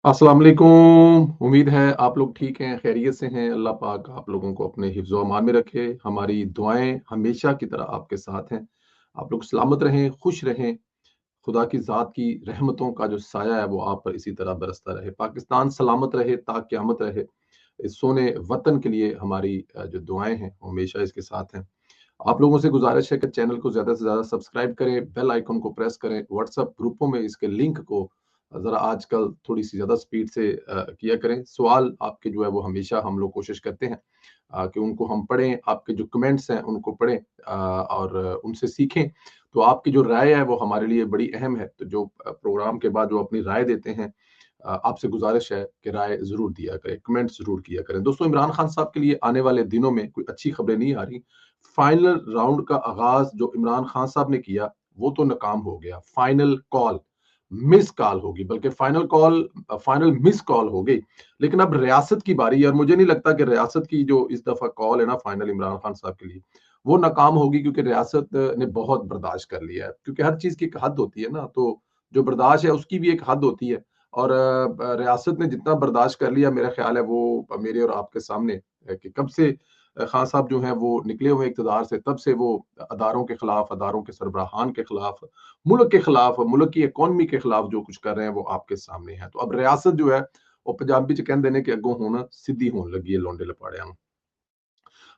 अस्सलाम वालेकुम। उम्मीद है आप लोग ठीक हैं, खैरियत से हैं। अल्लाह पाक आप लोगों को अपने हिफ्ज़-ओ अमान में रखे। हमारी दुआएँ हमेशा की तरह आपके साथ हैं। आप लोग सलामत रहें, खुश रहें। खुदा की ज़ात की रहमतों का जो साया है वो आप पर इसी तरह बरसता रहे। पाकिस्तान सलामत रहे ता क़यामत रहे। इस सोने वतन के लिए हमारी जो दुआएँ हैं वो हमेशा इसके साथ हैं। आप लोगों से गुज़ारिश है कि चैनल को ज़्यादा से ज़्यादा सब्सक्राइब करें, बेल आइकन को प्रेस करें, व्हाट्सएप ग्रुपों में इसके लिंक को ज़रा आजकल थोड़ी-सी ज़्यादा स्पीड से किया करें। सवाल आपके जो है वो हमेशा हम लोग कोशिश करते हैं कि उनको हम पढ़ें, आपके जो कमेंट्स हैं उनको पढ़ें और उनसे सीखें। तो आपकी जो राय है वो हमारे लिए बड़ी अहम है। तो जो प्रोग्राम के बाद जो अपनी राय देते हैं आपसे गुज़ारिश है कि राय ज़रूर दिया करें, कमेंट्स ज़रूर किया करें। दोस्तों इमरान खान साहब के लिए आने वाले दिनों में कोई अच्छी खबरें नहीं आ रही। फाइनल राउंड का आगाज़ जो इमरान खान साहब ने किया, वो तो नाकाम हो गया। फाइनल कॉल, मिस कॉल होगी, बल्कि फाइनल मिस कॉल हो गई। लेकिन अब रियासत की बारी है और मुझे नहीं लगता कि रियासत की जो इस दफ़ा कॉल है ना फाइनल इमरान खान साहब के लिए, वो नाकाम होगी क्योंकि रियासत ने बहुत बर्दाश्त कर लिया है। क्योंकि हर चीज़ की एक हद होती है ना, तो जो बर्दाश्त है उसकी भी एक हद होती है और रियासत ने जितना बर्दाश्त कर लिया मेरा ख़्याल है वो मेरे और आपके सामने है कि कब से खान साहब जो हैं वो निकले हुए इक़्तिदार से, तब से वो अदारों के खिलाफ, अदारों के सरबराहान के खिलाफ, मुल्क के खिलाफ, मुल्क की इकॉनमी के खिलाफ जो कुछ कर रहे हैं वो आपके सामने है। तो अब रियासत जो है वो पंजाबी च कहंदे ने कि अग्गों हुण सीधी होण लगी है लौंडे लपाड़ियां नूं।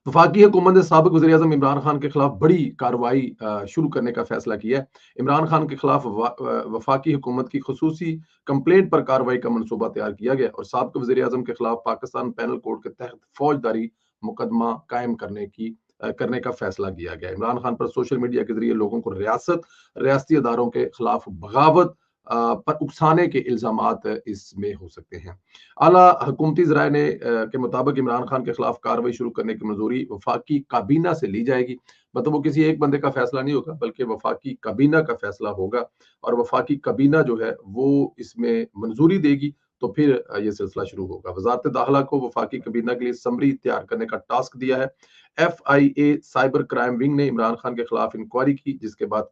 वफाकी हुकूमत ने साबिक वज़ीर-ए-आज़म इमरान खान के खिलाफ बड़ी कार्रवाई शुरू करने का फैसला किया है। इमरान खान के खिलाफ वफाकी हुकूमत की खुसूसी कंप्लेंट पर कार्रवाई का मनसूबा तैयार किया गया और साबिक वज़ीर-ए-आज़म के खिलाफ पाकिस्तान पैनल कोड के तहत फौजदारी मुकदमा कायम करने का फैसला किया गया। इमरान खान पर सोशल मीडिया के ज़रिए लोगों को रियासती अदारों के खिलाफ बगावत पर उकसाने के इल्ज़ामात इसमें हो सकते हैं। आला हुकूमती ज़राए ने के मुताबिक इमरान खान के खिलाफ कार्रवाई शुरू करने की मंजूरी वफाकी काबीना से ली जाएगी। मतलब वो किसी एक बंदे का फैसला नहीं होगा बल्कि वफाकी काबीना का फैसला होगा और वफाकी काबीना जो है वो इसमें मंजूरी देगी तो फिर ये सिलसिला शुरू होगा। वज़ारत दाखिला को वफाकी काबीना के लिए समरी तैयार करने का टास्क दिया है। एफआईए साइबर क्राइम विंग ने इमरान खान के खिलाफ इंक्वायरी की जिसके बाद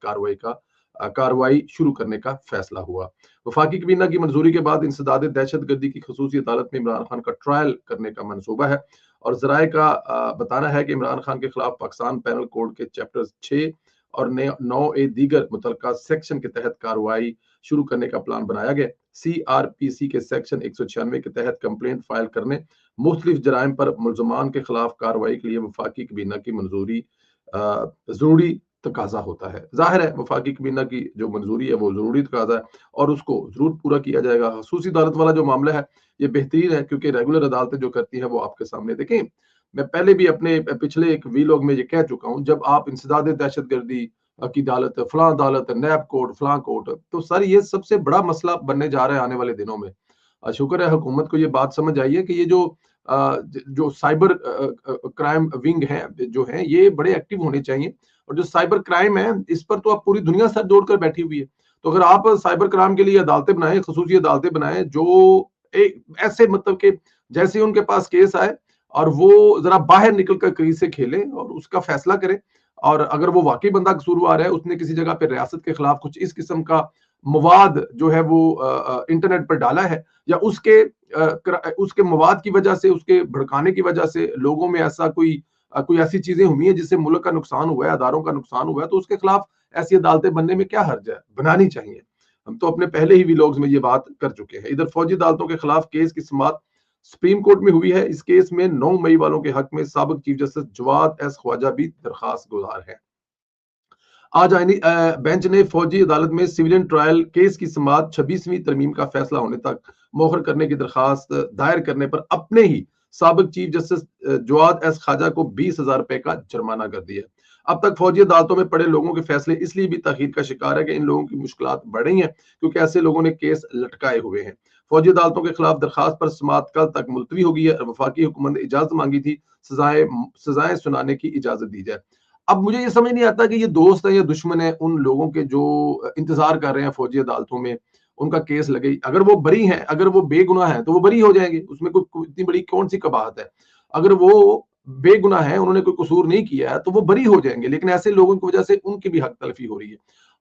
कार्रवाई शुरू करने का फैसला हुआ। वफाकी कबीना की मंजूरी के बाद इंसदाद दहशतगर्दी की खसूसी अदालत में इमरान खान का ट्रायल करने का मनसूबा है और जराये का बताना है कि इमरान खान के खिलाफ पाकिस्तान पैनल कोड के चैप्टर 6 और 9 दीगर मुतलका सेक्शन के तहत कार्रवाई शुरू करने का प्लान बनाया गया। सीआरपीसी के सेक्शन 196 के तहत कंप्लेंट फाइल करने, मुख्तलिफ जराइम पर मुलजमान के खिलाफ कार्रवाई के लिए वफाकी कबीना की मंजूरी जरूरी तकाजा होता है। जाहिर है वफाकी कबीना की जो मंजूरी है वो जरूरी तकाजा है और उसको जरूर पूरा किया जाएगा। खसूसी अदालत वाला जो मामला है ये बेहतरीन है क्योंकि रेगुलर अदालतें जो करती हैं वो आपके सामने देखें। मैं पहले भी अपने पिछले एक वीलॉग में ये कह चुका हूँ, जब आप इंसदाद दहशतगर्दी की अदालत, फलां अदालत, नैब कोर्ट, फलां कोर्ट, तो सर ये सबसे बड़ा मसला बनने जा रहा है आने वाले दिनों में। शुक्र है हुकूमत को ये बात समझ आई है कि ये जो साइबर क्राइम विंग है जो है ये बड़े एक्टिव होने चाहिए और जो साइबर क्राइम है इस पर तो अब पूरी दुनिया सर जोड़कर बैठी हुई है। तो अगर आप साइबर क्राइम के लिए अदालतें बनाएं, खसूसी अदालतें बनाएं जो एक ऐसे मतलब कि जैसे ही उनके पास केस आए और वो जरा बाहर निकलकर क्रीज से खेले और उसका फैसला करें और अगर वो वाकई बंदा कसूरवार है, उसने किसी जगह पे रियासत के खिलाफ कुछ इस किस्म का मवाद जो है वो इंटरनेट पर डाला है या उसके मवाद की वजह से, उसके भड़काने की वजह से लोगों में ऐसा कोई ऐसी चीजें हुई हैं जिससे मुल्क का नुकसान हुआ है, अदारों का नुकसान हुआ है, तो उसके खिलाफ ऐसी अदालतें बनने में क्या हर्ज है, बनानी चाहिए। हम तो अपने पहले ही व्लॉग्स में ये बात कर चुके हैं। इधर फौजी अदालतों के खिलाफ केस की समाअत सुप्रीम कोर्ट में हुई है। इस केस में 9 मई वालों के हक में साबिक chief justice Jawad S Khawaja भी दरखास्त गुजार है। आज आईनी बेंच ने फौजी अदालत में सिविलियन ट्रायल केस की समाअत 26वीं तरमीम का फैसला होने तक मौखर करने की दरखास्त दायर करने पर अपने ही साबिक chief justice Jawad S Khawaja को 20,000 रुपए का जुर्माना कर दिया। अब तक फौजी अदालतों में पड़े लोगों के फैसले इसलिए भी तखीर का शिकार है कि इन लोगों की मुश्किलात बढ़ रही हैं क्योंकि ऐसे लोगों ने केस लटकाए हुए हैं। फौजी अदालतों के खिलाफ दरखास्त पर समाअत कल तक मुलतवी हो गई है। वफाकी हुकूमत ने इजाजत मांगी थी सजाएं सुनाने की इजाजत दी जाए। अब मुझे ये समझ नहीं आता कि ये दोस्त है या दुश्मन है उन लोगों के जो इंतजार कर रहे हैं फौजी अदालतों में उनका केस लगे। अगर वो बरी हैं, अगर वो बेगुनाह हैं तो वो बरी हो जाएंगे, उसमें कोई इतनी बड़ी कौन सी कबाहत है। अगर वो बेगुनाह है, उन्होंने कोई कसूर नहीं किया है तो वो बरी हो जाएंगे, लेकिन ऐसे लोगों की वजह से उनकी भी हक तलफी हो रही है।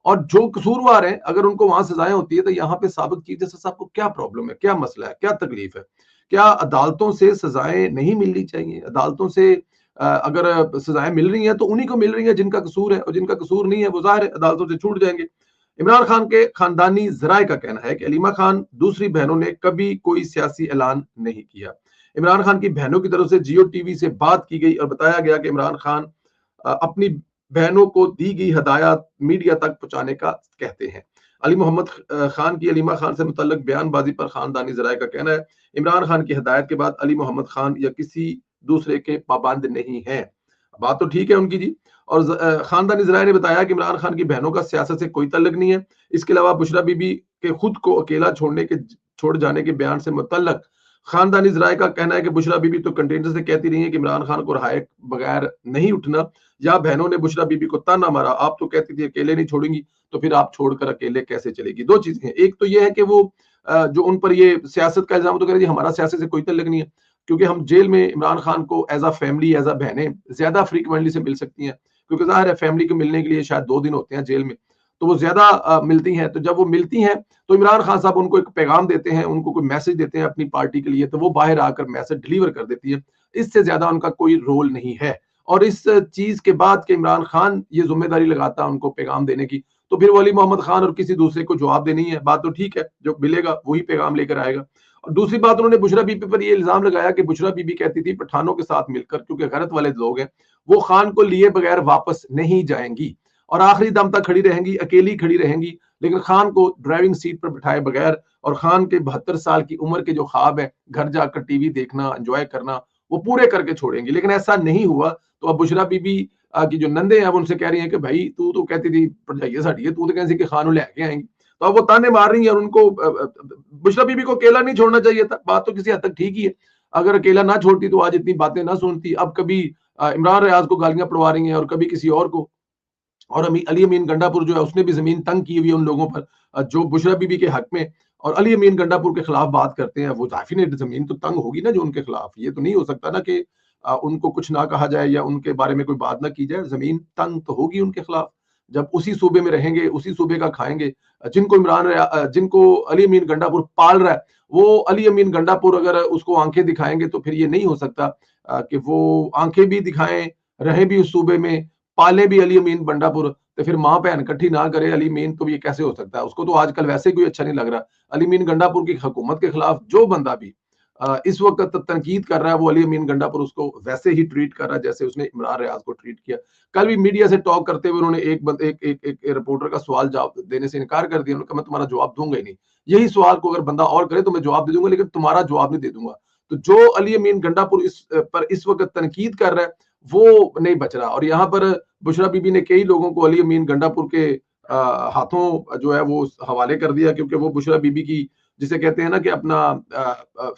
और जो कसूरवार हैं अगर उनको वहां सजाएं होती है तो यहाँ पे साबिक चीफ जस्टिस साहब को क्या प्रॉब्लम है, क्या मसला है, क्या तकलीफ है? क्या अदालतों से सजाएं नहीं मिलनी चाहिए? अदालतों से अगर सजाएं मिल रही हैं तो उन्हीं को मिल रही हैं जिनका कसूर है, और जिनका कसूर नहीं है वो जाहिर है अदालतों से छूट जाएंगे। इमरान खान के खानदानी जराये का कहना है कि अलीमा खान दूसरी बहनों ने कभी कोई सियासी ऐलान नहीं किया। इमरान खान की बहनों की तरफ से जियो टीवी से बात की गई और बताया गया कि इमरान खान अपनी बहनों को दी गई हदायत मीडिया तक पहुंचाने का कहते हैं। अली मोहम्मद खान की अलीमा खान से मुतल्लिक बयानबाजी पर खानदानी जराये का कहना है इमरान खान की हदायत के बाद अली मोहम्मद खान या किसी दूसरे के पाबंद नहीं है। बात तो ठीक है उनकी जी। और खानदानी जराये ने बताया कि इमरान खान की बहनों का सियासत से कोई तल्लुक नहीं है। इसके अलावा बुशरा बीबी के खुद को अकेला छोड़ जाने के बयान से मुतल्लक खानदानी जराये का कहना है कि बुशरा बीबी तो कंटेनर से कहती रही है कि इमरान खान को रहाए बगैर नहीं उठना, या बहनों ने बुशरा बीबी को ताना मारा, आप तो कहती थी अकेले नहीं छोड़ेंगी, तो फिर आप छोड़कर अकेले कैसे चलेगी? दो चीजें हैं, एक तो ये है कि वो जो उन पर ये सियासत का इल्जाम तो कह रही हमारा सियासत से कोई तल्लुक नहीं है, क्योंकि हम जेल में इमरान खान को as a family as a बहनें ज्यादा फ्रीक्वेंटली से मिल सकती हैं, क्योंकि जाहिर है फैमिली को मिलने के लिए शायद 2 दिन होते हैं जेल में, तो वो ज्यादा मिलती हैं। तो जब वो मिलती हैं तो इमरान खान साहब उनको एक पैगाम देते हैं, उनको कोई मैसेज देते हैं अपनी पार्टी के लिए, तो वो बाहर आकर मैसेज डिलीवर कर देती है। इससे ज्यादा उनका कोई रोल नहीं है। और इस चीज के बाद कि इमरान खान ये जिम्मेदारी लगाता है उनको पैगाम देने की, तो फिर वो अली मोहम्मद खान और किसी दूसरे को जवाब देनी है। बात तो ठीक है, जो मिलेगा वही पैगाम लेकर आएगा। और दूसरी बात, उन्होंने बुशरा बीबी पर ये इल्जाम लगाया कि बुशरा बीबी कहती थी पठानों के साथ मिलकर, क्योंकि गैरत वाले लोग हैं, वो खान को लिए बगैर वापस नहीं जाएंगी और आखिरी दम तक खड़ी रहेंगी, अकेली खड़ी रहेंगी, लेकिन खान को ड्राइविंग सीट पर बिठाए बगैर, और खान के 72 साल की उम्र के जो ख्वाब है घर जाकर टीवी देखना, एंजॉय करना, वो पूरे करके छोड़ेंगी। लेकिन ऐसा नहीं हुआ। तो अब बुशरा बीबी की जो नंदे हैं वो उनसे कह रही हैं कि भाई तू तो कहती थी भरजाइए साड़ी है, तू तो कहती कि खान लेके आएंगी। तो अब वो ताने मार रही है और उनको बुशरा बीबी को अकेला नहीं छोड़ना चाहिए था। बात तो किसी हद तक ठीक ही है, अगर अकेला ना छोड़ती तो आज इतनी बातें ना सुनती। अब कभी इमरान रियाज को गालियां पड़वा रही हैं और कभी किसी और को। और अली अमीन गंडापुर जो है उसने भी जमीन तंग की हुई है उन लोगों पर जो बुशरा बीबी के हक में और अली अमीन गंडापुर के खिलाफ बात करते हैं। वो डेफिनेट जमीन तो तंग होगी ना जो उनके खिलाफ। ये तो नहीं हो सकता ना कि उनको कुछ ना कहा जाए या उनके बारे में कोई बात ना की जाए। जमीन तंग तो होगी उनके खिलाफ। जब उसी सूबे में रहेंगे, उसी सूबे का खाएंगे, जिनको अली अमीन गंडापुर पाल रहा है, वो अली अमीन गंडापुर अगर उसको आंखें दिखाएंगे तो फिर ये नहीं हो सकता कि वो आंखें भी दिखाएं, रहे भी उस सूबे में, पाले भी अली अमीन गंडापुर, तो फिर माँ बहन इकट्ठी ना करे अली अमीन, तो ये कैसे हो सकता है? उसको तो आजकल वैसे कोई अच्छा नहीं लग रहा। अली अमीन गंडापुर की हुकूमत के खिलाफ जो बंदा भी इस वक्त तनकीद कर रहा है, वो अली अमीन गंडापुर उसको वैसे ही ट्रीट कर रहा है जैसे उसने इमरान रियाज को ट्रीट किया। कल भी मीडिया से टॉक करते हुए उन्होंने एक रिपोर्टर का सवाल जवाब देने से इनकार कर दिया। उन्होंने कहा मैं तुम्हारा जवाब दूंगा ही नहीं, यही सवाल को अगर बंदा और करे तो मैं जवाब दे दूंगा, लेकिन तुम्हारा जवाब नहीं दे दूंगा। तो जो अली अमीन गंडापुर इस वक्त तनकीद कर रहा है वो नहीं बच रहा। और यहाँ पर बुशरा बीबी ने कई लोगों को अली अमीन गंडापुर के हाथों जो है वो हवाले कर दिया, क्योंकि वो बुशरा बीबी की, जिसे कहते हैं ना कि अपना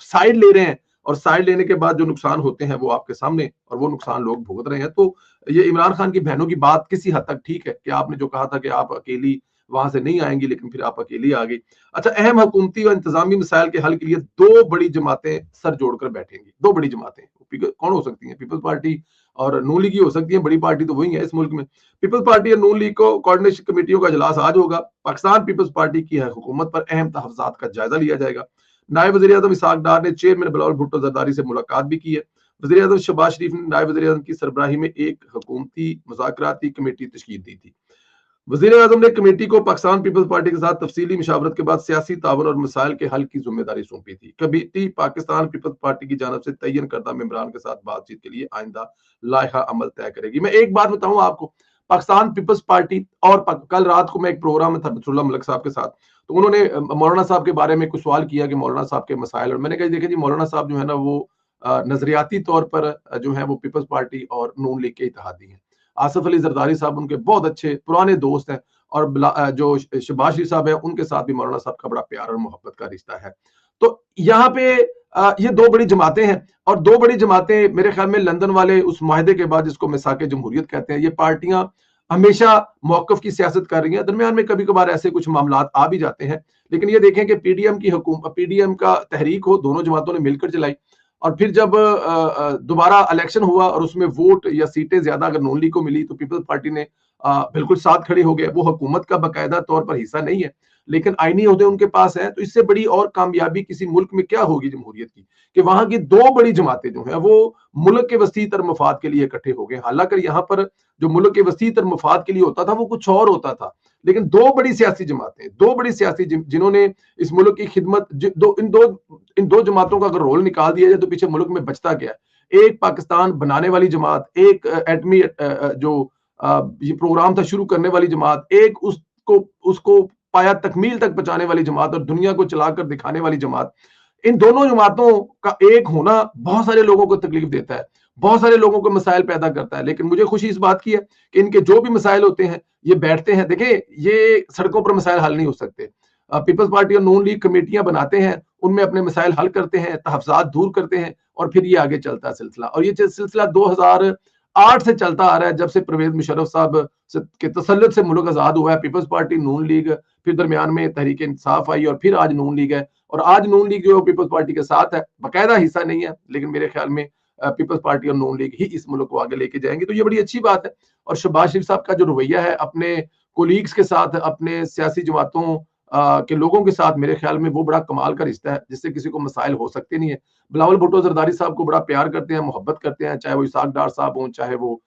साइड ले रहे हैं, और साइड लेने के बाद जो नुकसान होते हैं वो आपके सामने, और वो नुकसान लोग भुगत रहे हैं। तो ये इमरान खान की बहनों की बात किसी हद तक ठीक है कि आपने जो कहा था कि आप अकेली वहां से नहीं आएंगी, लेकिन फिर आप अकेली आ गई। अच्छा, अहम हुकूमती और इंतजामी मसाइल के हल के लिए 2 बड़ी जमातें सर जोड़कर बैठेंगी। 2 बड़ी जमातें कौन हो सकती हैं? पीपल्स पार्टी और नून लीग ही हो सकती है। बड़ी पार्टी तो वही है इस मुल्क में। पीपल्स पार्टी और नून लीग को कोऑर्डिनेशन कमेटियों का इजलास आज होगा। पाकिस्तान पीपल्स पार्टी की हुकूमत पर अहम तहफ़्फ़ुज़ात का जायजा लिया जाएगा। नायब वज़ीर-ए-आज़म इसहाक डार ने चेयरमैन बिलावल भुट्टो ज़रदारी से मुलाकात भी की है। वज़ीर-ए-आज़म शहबाज शरीफ ने नायब वज़ीर-ए-आज़म की सरबराही में एक हुकूमती मुज़ाकराती कमेटी तश्कील दी थी। वज़ीर-ए-आज़म ने कमेटी को पाकिस्तान पीपल्स पार्टी के साथ तफसीली मशावरत के बाद सियासी ताउन और मसाइल के हल की जिम्मेदारी सौंपी थी। कमेटी पाकिस्तान पीपल्स पार्टी की जानब से तयन करदा मेंबरान के साथ बातचीत के लिए आइंदा लाइहा अमल तय करेगी। मैं एक बात बताऊं आपको, पाकिस्तान पीपल्स पार्टी और कल रात को मैं एक प्रोग्राम में था नसरुल्लाह मलिक साहब के साथ, तो उन्होंने मौलाना साहब के बारे में कुछ सवाल किया कि मौलाना साहब के मसाइल, और मैंने कहा देखिए जी, मौलाना साहब जो है ना वो नजरियाती तौर पर जो है वो पीपल्स पार्टी और नून लीग के इत्तेहादी हैं। आसिफ अली जरदारी साहब उनके बहुत अच्छे पुराने दोस्त हैं, और जो शहबाज शरीफ साहब हैं उनके साथ भी मौलाना साहब का बड़ा प्यार और मोहब्बत का रिश्ता है। तो यहाँ पे ये 2 बड़ी जमातें हैं, और 2 बड़ी जमातें मेरे ख्याल में लंदन वाले उस माहदे के बाद, जिसको मिसाके जमहूरियत कहते हैं, ये पार्टियां हमेशा मौकफ की सियासत कर रही हैं। दरमियान में कभी कभार ऐसे कुछ मामलात आ भी जाते हैं, लेकिन ये देखें कि पीडीएम का तहरीक हो, दोनों जमातों ने मिलकर चलाई, और फिर जब दोबारा इलेक्शन हुआ और उसमें वोट या सीटें ज्यादा अगर नून लीग को मिली तो पीपल्स पार्टी ने बिल्कुल साथ खड़े हो गए। वो हुकूमत का बाकायदा तौर पर हिस्सा नहीं है, लेकिन आईनी ओहदे उनके पास है। तो इससे बड़ी और कामयाबी किसी मुल्क में क्या होगी जमहूरियत की, कि वहां की दो बड़ी जमातें जो है वो मुल्क के वसी तर मफाद के लिए इकट्ठे हो गए। हालांकि यहाँ पर जो मुल्क के वसी तर मफाद के लिए होता था वो कुछ और होता था, लेकिन दो बड़ी सियासी जमातें, दो बड़ी सियासी जिन्होंने इस मुल्क की खिदमत, इन दो जमातों का अगर रोल निकाल दिया जाए तो पीछे मुल्क में बचता क्या है। एक पाकिस्तान बनाने वाली जमात, एक एटमी जो ये प्रोग्राम था शुरू करने वाली जमात, एक उसको उसको पाया तकमील तक पहुंचाने वाली जमात और दुनिया को चलाकर दिखाने वाली जमात। इन दोनों जमातों का एक होना बहुत सारे लोगों को तकलीफ देता है, बहुत सारे लोगों को मसाइल पैदा करता है। लेकिन मुझे खुशी इस बात की है कि इनके जो भी मसाइल होते हैं ये बैठते हैं। देखिए, ये सड़कों पर मसाइल हल नहीं हो सकते। पीपल्स पार्टी और नून लीग कमेटियां बनाते हैं, उनमें अपने मसाइल हल करते हैं, तहफ़्ज़ात दूर करते हैं और फिर ये आगे चलता है सिलसिला। और ये सिलसिला 2008 से चलता आ रहा है, जब से परवेज मुशर्रफ साहब के तसल्लुत से मुल्क आज़ाद हुआ है। पीपल्स पार्टी, नून लीग, फिर दरमियान में तहरीक इंसाफ आई और फिर आज नून लीग है। और आज नून लीग जो है पीपल्स पार्टी के साथ है, बाकायदा हिस्सा नहीं है, लेकिन मेरे ख्याल में पीपल्स पार्टी और नून लीग ही इस मुल्क को आगे लेके जाएंगे। तो ये बड़ी अच्छी बात है। और शहबाज शरीफ साहब का जो रवैया है अपने कोलीग्स के साथ, अपने सियासी जमातों के लोगों के साथ, मेरे ख्याल में वो बड़ा कमाल का रिश्ता है जिससे किसी को मसाइल हो सकते नहीं है। बिलावल भुट्टो जरदारी साहब को बड़ा प्यार करते हैं, मोहब्बत करते हैं, चाहे वो इसाक डार साहब हों, चाहे वो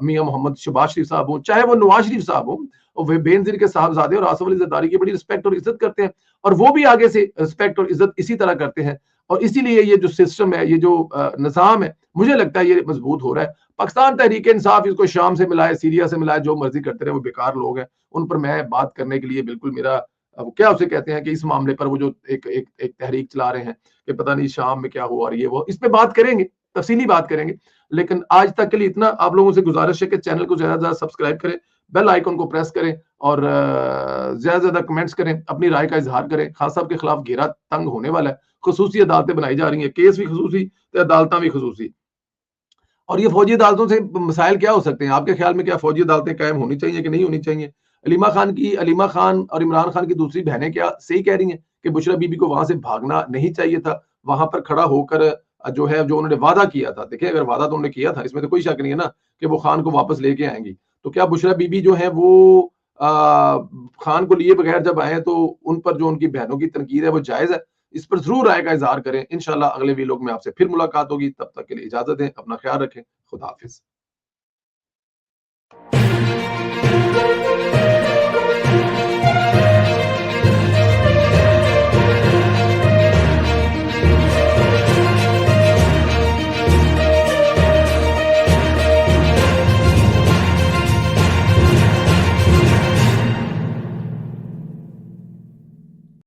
मियां मोहम्मद शहबाज शरीफ साहब हों, चाहे वो नवाज शरीफ साहब हों। और वे बेनजीर के साहबजादे और आसफ अली जरदारी की बड़ी रिस्पेक्ट और इज्जत करते हैं, और वो भी आगे से रिस्पेक्ट और इज्जत इसी तरह करते हैं। और इसीलिए ये जो सिस्टम है, ये जो निज़ाम है, मुझे लगता है ये मजबूत हो रहा है। पाकिस्तान तहरीक इंसाफ इसको शाम से मिलाए, सीरिया से मिलाए, जो मर्जी करते रहे, वो बेकार लोग हैं। उन पर मैं बात करने के लिए बिल्कुल मेरा अब क्या उसे कहते हैं कि इस मामले पर वो जो एक तहरीक चला रहे हैं कि पता नहीं शाम में क्या हुआ और ये वो, इस पे बात करेंगे, तफसीली बात करेंगे। लेकिन आज तक के लिए इतना। आप लोगों से गुजारिश है कि चैनल को ज्यादा से ज्यादा सब्सक्राइब करें, बेल आइकन को प्रेस करें और ज्यादा से ज्यादा कमेंट्स करें, अपनी राय का इजहार करें। खान साहब के खिलाफ घेरा तंग होने वाला है, खसूसी अदालतें बनाई जा रही हैं, केस भी खसूसी तो अदालत भी खसूसी। और ये फौजी अदालतों से मसाइल क्या हो सकते हैं आपके ख्याल में? क्या फौजी अदालतें कायम होनी चाहिए कि नहीं होनी चाहिए? अलीमा खान और इमरान खान की दूसरी बहनें क्या सही कह रही हैं कि बुशरा बीबी को वहां से भागना नहीं चाहिए था, वहां पर खड़ा होकर जो है, जो उन्होंने वादा किया था। देखिए, अगर वादा तो उन्होंने किया था, इसमें तो कोई शक नहीं है ना कि वो खान को वापस लेके आएंगी। तो क्या बुशरा बीबी जो है वो खान को लिए बगैर जब आए तो उन पर जो उनकी बहनों की तनकीद है वो जायज है? इस पर जरूर राय का इजहार करें। इंशाल्लाह अगले वीलॉग में आपसे फिर मुलाकात होगी। तब तक के लिए इजाजत दें, अपना ख्याल रखें। खुदा हाफिज।